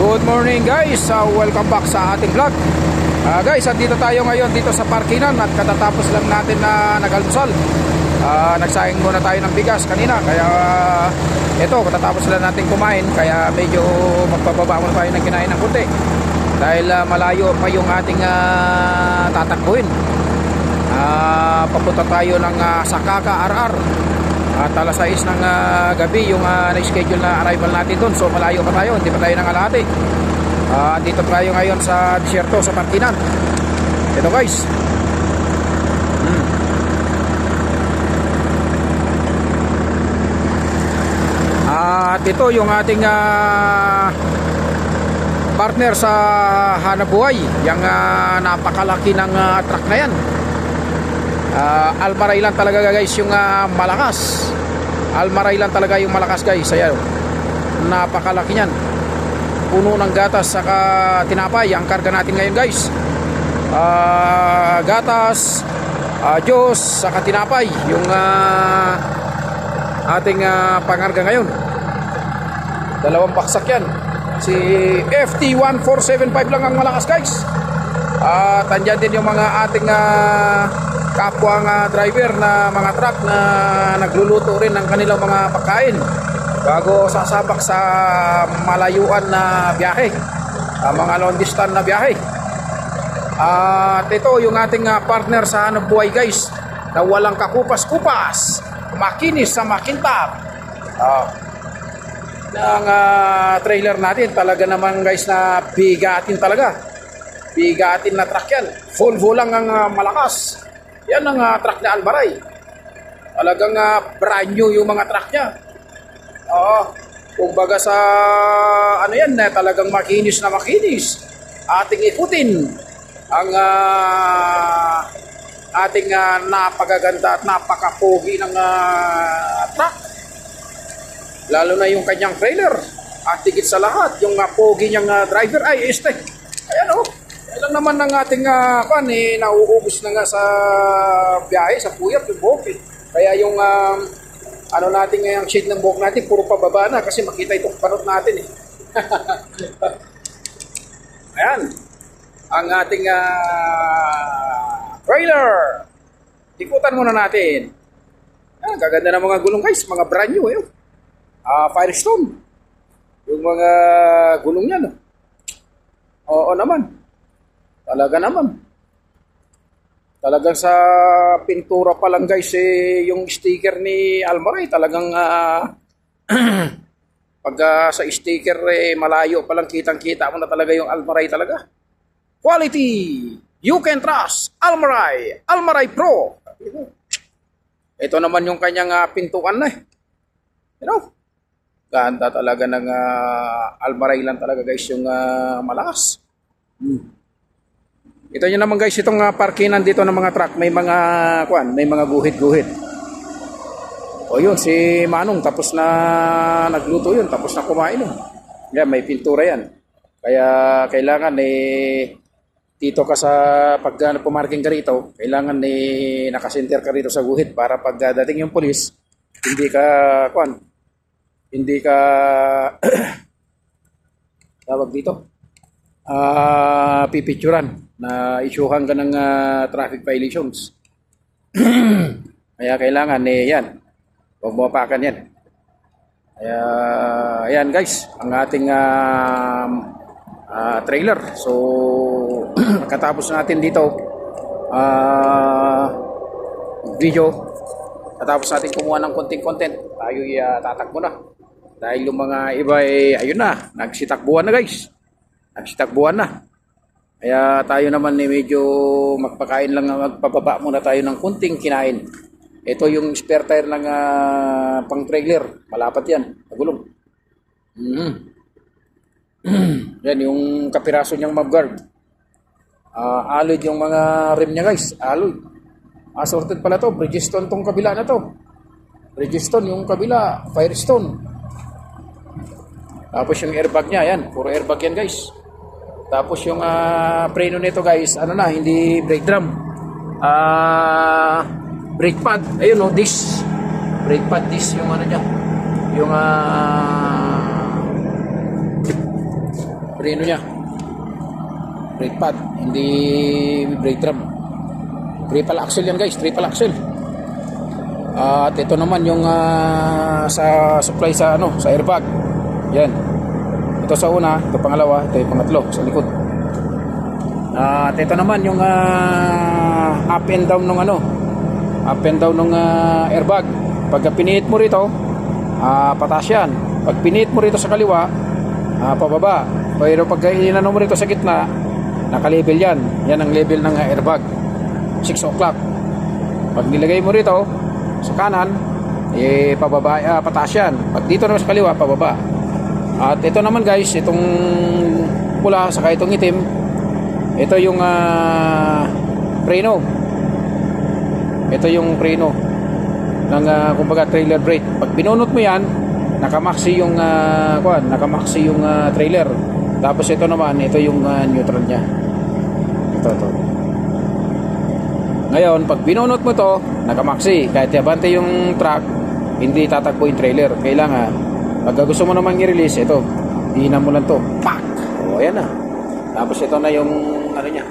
Good morning guys, welcome back sa ating vlog. Guys, andito tayo ngayon dito sa parkingan at katatapos lang natin na nag-almusal. Nagsayang muna tayo ng bigas kanina, kaya ito, katatapos lang natin kumain, kaya medyo magpababa muna tayo ng kinain ng kunti. Dahil malayo pa yung ating tatakbuhin. Papunta tayo ng Sakaka RR. At alas 6 ng gabi yung na-schedule na arrival natin doon. So malayo pa tayo, hindi pa tayo nangalahati. Dito tayo ngayon sa disyerto, sa Parkinan. Ito guys. At ito yung ating partner sa Hanabuhay. Yung napakalaki ng truck na yan. Almaray lang talaga guys yung malakas. Almaray lang talaga yung malakas guys. Ayan, napakalaki niyan. Puno ng gatas saka tinapay ang karga natin ngayon guys. Gatas, Diyos saka tinapay yung ating pangarga ngayon. Dalawang baksak yan. Si FT1475 lang ang malakas guys. At andyan din yung mga ating kapwa driver na mga truck na nagluluto rin ng kanilang mga pagkain bago sasabak sa malayuan na biyahe, mga long distance na biyahe. At ito yung ating partner sa Hanabuhay guys, na walang kakupas-kupas, makinis sa makintab. Ang trailer natin talaga naman guys na bigatin talaga. Bigatin na truck yan. Full lang ang malakas. Yan ang truck na Almaray. Talagang brand new yung mga truck niya. Kumbaga sa ano yan, talagang makinis na makinis. Ating ikutin ang ating napakaganda at napakapogi ng truck. Lalo na yung kanyang trailer. At higit sa lahat, yung pogi niyang driver ay este. Ayan Ilang naman ng ating nauubos na nga sa biyahe, sa puyat, yung buhok. Kaya yung ano natin ngayong shade ng buhok natin, puro pababa na kasi makita itong panot natin Ayan, ang ating trailer. Ikutan muna natin. Ayan, kaganda ng mga gulong guys, mga brand new Firestone. Yung mga gulong yan. Oo naman. Talaga naman. Talagang sa pintura pa lang guys yung sticker ni Almaray talagang pag sa sticker malayo pa lang kitang-kita mo na talaga yung Almaray talaga. Quality, you can trust Almaray, Almaray Pro. Ito naman yung kanyang pintuan na ganda talaga ng Almaray lang talaga guys yung malakas. Ito nyo naman guys, itong parkinan dito ng mga truck, may mga may mga guhit-guhit. Yun, si Manong tapos na nagluto yun, tapos na kumain Yan, may pintura yan. Kaya kailangan dito ka sa pag pumarking ka rito, kailangan nakasinter ka rito sa guhit para pag dating yung pulis, hindi ka tawag dito pipicturan na isyuhan ka ng traffic violations. Kaya kailangan yan, huwag mo apakan yan. Kaya ayan guys, ang ating trailer. So katapos natin dito video, katapos natin kumuha ng konting content, tayo tatakbo na. Dahil yung mga iba ayun na, nagsitakbuhan na guys. Nagsitakbuhan na. Kaya tayo naman medyo magpakain lang, magpababa muna tayo ng kunting kinain. Ito yung spare tire ng pang trailer. Malapat yan, nagulong. Yan yung kapiraso niyang mudguard. Alloy yung mga rim niya guys. Alloy. Assorted pala to. Bridgestone tong kabila na to. Bridgestone yung kabila. Firestone. Tapos yung airbag niya, yan. Puro airbag yan guys. Tapos yung preno nito guys, hindi brake drum. Brake pad. Ayun disc. Brake pad disc yung niya. Yung preno niya. Brake pad, hindi brake drum. Triple axle yan guys, triple axle. At ito naman yung sa supply sa sa airbag. Yan. Ito sa una, ito pangalawa, ito yung pangatlo sa likod. At ito naman yung up and down ng up and down ng airbag. Pag pinihit mo rito, pataas yan. Pag pinihit mo rito sa kaliwa, pababa. Pero pag inano mo rito sa gitna, naka-level yan. Yan ang level ng airbag. 6 o'clock. Pag nilagay mo rito sa kanan, pababa, pataas yan. Pag dito naman sa kaliwa, pababa. At ito naman guys, itong pula saka itong itim, ito yung preno. Ito yung preno ng kumbaga trailer brake. Pag binunot mo yan, nakamaxi yung nakamaxi yung trailer. Tapos ito naman, ito yung neutral niya. Ito. Ngayon, pag binunot mo to, nakamaxi. Kahit abante yung truck, hindi tatakbo yung trailer. Kailangan, pag gusto mo namang i-release, ito, dihinan mo lang to. Pak! O, ayan na. Tapos ito na yung niya.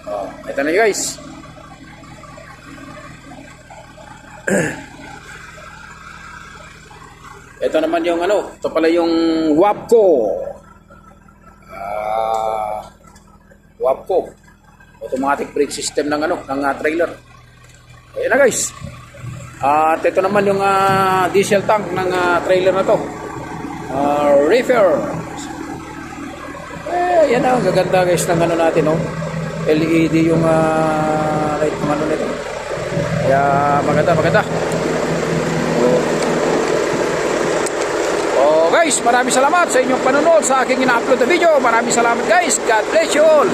O, ito na guys. Ito naman yung ito pala yung WAPCO. WAPCO. Automatic brake system ng ng trailer. Ayan na guys. At ito naman yung diesel tank ng trailer na to. Reefer. Yan na, gaganda guys ng natin, LED yung light ng nito. Kaya maganda. Guys, maraming salamat sa inyong panonood sa aking ina-upload na video. Maraming salamat guys. God bless you all.